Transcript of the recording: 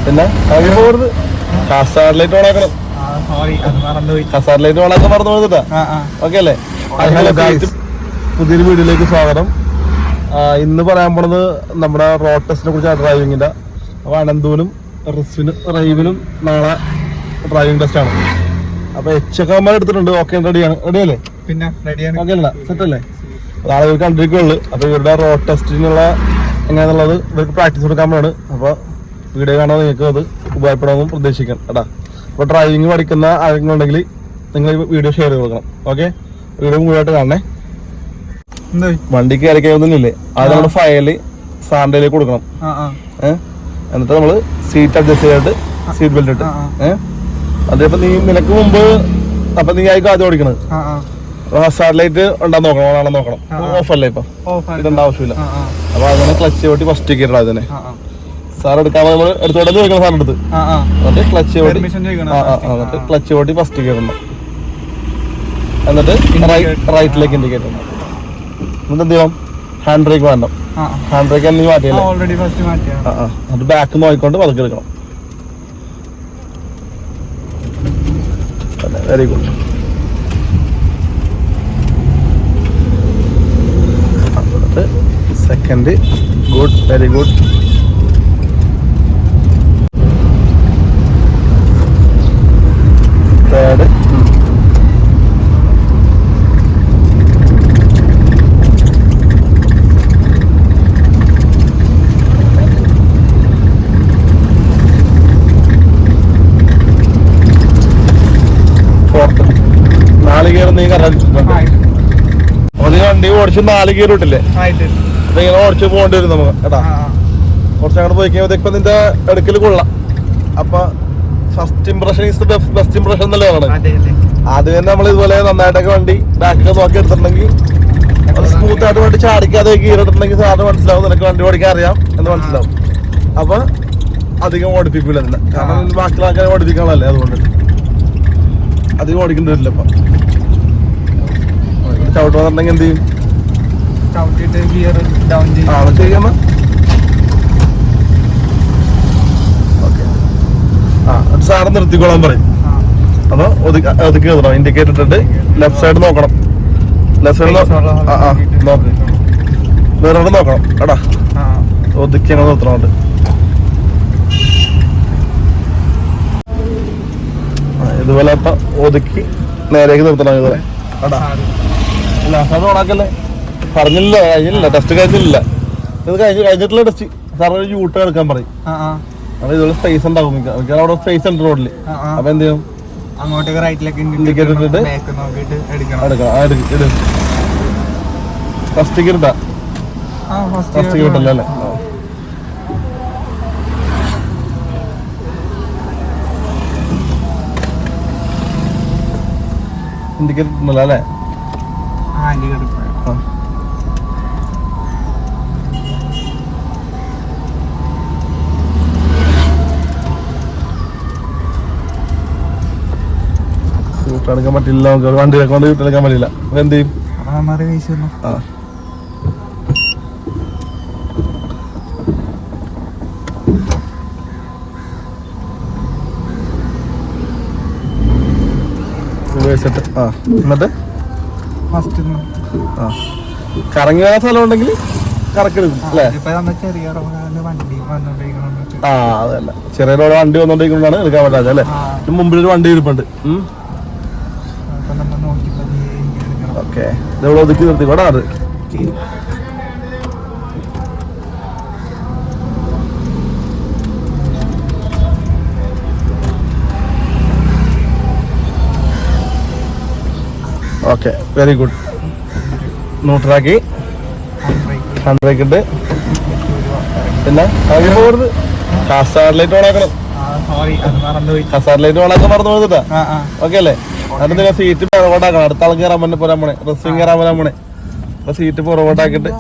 പിന്നെ പോകരുത്. Hazard light ഓണാക്കണം. ഹസാർഡ് ലൈറ്റ് ഓണാക്കാൻ മറന്നു പോയതാ. ഓക്കെ അല്ലേ? പുതിയൊരു വീഡിയോയിലേക്ക് സ്വാഗതം. ഇന്ന് പറയാൻ പോണത് നമ്മുടെ റോഡ് ടെസ്റ്റിനെ കുറിച്ചാണ്, ഡ്രൈവിങ്ങിന്റെ. അപ്പൊ അനന്തൂനും റൈവിനും നാളെ ഡ്രൈവിംഗ് ടെസ്റ്റ് ആണ്. അപ്പൊ എച്ചക്കന്മാർ എടുത്തിട്ടുണ്ട്. ഓക്കെ, റെഡിയാണ്. റെഡിയല്ലേ? പിന്നെ റെഡിയാണ്. ഓക്കെ അല്ല, സെറ്റ് അല്ലേ? നാളെ ഇവർ കണ്ടിരിക്കുള്ളൂ. അപ്പൊ ഇവരുടെ റോഡ് ടെസ്റ്റിനുള്ള എങ്ങനെയാന്നുള്ളത് ഇവർക്ക് പ്രാക്ടീസ് കൊടുക്കാൻ വേണം. അപ്പൊ വീഡിയോ കാണാൻ നിങ്ങൾക്ക് അത് ഉപയോഗപ്പെടുമെന്നും പ്രതീക്ഷിക്കാം കേട്ടാ. അപ്പൊ ഡ്രൈവിംഗ് പഠിക്കുന്ന ആരെങ്കിലും ഉണ്ടെങ്കിൽ നിങ്ങൾ വീഡിയോ ഷെയർ ചെയ്ത് കൊടുക്കണം. ഓക്കെ, വീഡിയോ മുഴുവനായിട്ട് കാണണേ. വണ്ടി കയറി കഴിയുന്നില്ലേ, അത് നമ്മുടെ ഫയല് സാൻഡയിലേക്ക് കൊടുക്കണം. എന്നിട്ട് നമ്മള് സീറ്റ് അഡ്ജസ്റ്റ് ചെയ്തിട്ട് സീറ്റ് ബെൽറ്റ് ഇട്ട് അതേപോലെ നിനക്ക് മുമ്പ് അപ്പൊ നീ ആയിരിക്കും ആദ്യം ഓടിക്കണത്. ഹസാർഡ് ലൈറ്റ് ഉണ്ടാകുന്ന നോക്കണം, ഓണാണെന്ന് നോക്കണം. ഓഫല്ലേ ഇപ്പൊ, ഇടേണ്ട ആവശ്യമില്ല. അപ്പൊ അങ്ങനെ ക്ലച്ച് ചവിട്ടി ഫസ്റ്റ് കയറണം. അതിനെ സാർ എടുക്കാൻ നമ്മൾ എടുത്തോടെ ചോദിക്കണം സാറിന്റെ അടുത്ത്. എന്നിട്ട് ക്ലച്ച് ചവിട്ടി എന്നിട്ട് ക്ലച്ച് ചവിട്ടി ഫസ്റ്റ് കയറണം. എന്നിട്ട് റൈറ്റിലേക്ക് ഇൻഡിക്കേറ്റ് ചെയ്യണം. എന്നിട്ട് എന്ത് ചെയ്യണം? ഹാൻഡ് ബ്രേക്ക് വേണം. ഹാൻഡ് ബ്രേക്ക് എന്തെങ്കിലും മാറ്റിയല്ലേ? എന്നിട്ട് ബാക്ക് നോക്കിക്കൊണ്ട് പതുക്കെ എടുക്കണം. Very good. Second good, very good. Third fourth. 4 gear നീ കറക്റ്റ്. വണ്ടി ഓടിച്ച് 4 ഗിയർ ഇട്ടില്ലേ? അപ്പൊ ഇങ്ങനെ ഓടിച്ച് പോകേണ്ടി വരും നമുക്ക് കേട്ടാ. കുറച്ചങ്ങോട്ട് പോയി കഴിയുമ്പോ ഇപ്പൊ നിന്റെ എടുക്കൽ കൊള്ളാം. അപ്പൊ first impression is the best impression എന്നല്ലേ പറയണത്. ആദ്യം തന്നെ നമ്മൾ ഇതുപോലെ നന്നായിട്ടൊക്കെ വണ്ടി ബാക്കൊക്കെ നോക്കി എടുത്തിട്ടുണ്ടെങ്കിൽ സ്മൂത്ത് ആയിട്ട് വണ്ടി ചാടിക്കാതെ ഗിയർ ഇട്ടിട്ടുണ്ടെങ്കിൽ സാറിന് മനസ്സിലാവും നിനക്ക് വണ്ടി ഓടിക്കാൻ അറിയാം എന്ന് മനസ്സിലാവും. അപ്പൊ അധികം ഓടിപ്പിക്കൂല തന്നെ, കാരണം ബാക്കിയുള്ള ആൾക്കാരെ ഓടിപ്പിക്കാനല്ലേ. അതുകൊണ്ട് അധികം ഓടിക്കേണ്ടി വരില്ല. ഇപ്പൊ ചവിട്ട് വന്നിട്ടുണ്ടെങ്കിൽ എന്ത് ചെയ്യും? ചെയ്യുന്ന സാറ് നിർത്തിക്കോളാൻ പറയും. അപ്പൊ ഒതുക്കി നിർത്തണം. ഇൻഡിക്കേറ്റർ ഇട്ടിട്ട് ലെഫ്റ്റ് സൈഡ് നോക്കണം. ലെഫ്റ്റ് സൈഡ് നോക്ക്, വേറെ നോക്കണം എടാ. ഒതുക്കി അങ്ങനെ നിർത്തണോണ്ട് ഇതുപോലെ അപ്പൊ ഒതുക്കി നേരേക്ക് നിർത്തണം. ഇതുപോലെ എടാ. അല്ല അത് ഓണാക്കല്ലേ, പറഞ്ഞില്ല, കഴിഞ്ഞില്ല, ടെസ്റ്റ് കഴിഞ്ഞില്ല. ഇത് കഴിഞ്ഞിട്ടുള്ള ടെസ്റ്റ് സാറ് യൂട്ടേൺ എടുക്കാൻ പറയും. അപ്പൊ ഇതുപോലെ സ്പേസ് ഉണ്ടാവും. മിക്കവാറും അവിടെ സ്പേസ് ഉണ്ട് റോഡില്. അപ്പൊ എന്ത് ചെയ്യും? അങ്ങോട്ടേക്ക് റൈറ്റിലേക്ക് ഇൻഡിക്കേറ്റർ ഇട്ടിട്ട് എടുക്കണം. ഫസ്റ്റ് ഗിയർ ഇട്ടാ? ഫസ്റ്റ് ഗിയർ ഇട്ടല്ലോ അല്ലേ? ഇൻഡിക്കേറ്റർ ഇട്ടുണ്ടല്ലോ അല്ലേ? എടുക്കാൻ പറ്റില്ല, വണ്ടി കൊണ്ട് എടുക്കാൻ പറ്റില്ല. അപ്പൊ എന്ത് ചെയ്യും? എന്നിട്ട് കറങ്ങി വേറെ സ്ഥലം ഉണ്ടെങ്കിൽ കറക്കി എടുക്കും അല്ലേ? അതല്ല, ചെറിയ വണ്ടി വന്നോണ്ടിരിക്കുന്നതാണ് എടുക്കാൻ പറ്റാതെ അല്ലേ? മുമ്പിലൊരു വണ്ടി ഇരിപ്പുണ്ട്. ഓക്കെ, ഇതെവിടെ ഒതുക്കി നിർത്തി കൂടാ. അത് ഓക്കെ, വെരി ഗുഡ്. ന്യൂട്രാക്കി ഹാൻഡ് ബ്രേക്ക് ഇട്ട് പിന്നെ പോകരുത്. ഹസാർഡ് ലൈറ്റ് ഓണാക്കണം. ഹസാർഡ് ലൈറ്റ് ഓണാക്കാൻ മറന്നു പോയതാ. ഓക്കെ അല്ലേ? എന്നിട്ട് സീറ്റ് പുറകോട്ടാക്കണം. അടുത്ത ആൾ കയറാൻ പറ്റുന്ന പോരാൻ പോണേ, റെസ്റ്റിംഗ് കയറാൻ പോരാൻ പോണേ. അപ്പൊ സീറ്റ് പുറകോട്ടാക്കിട്ട്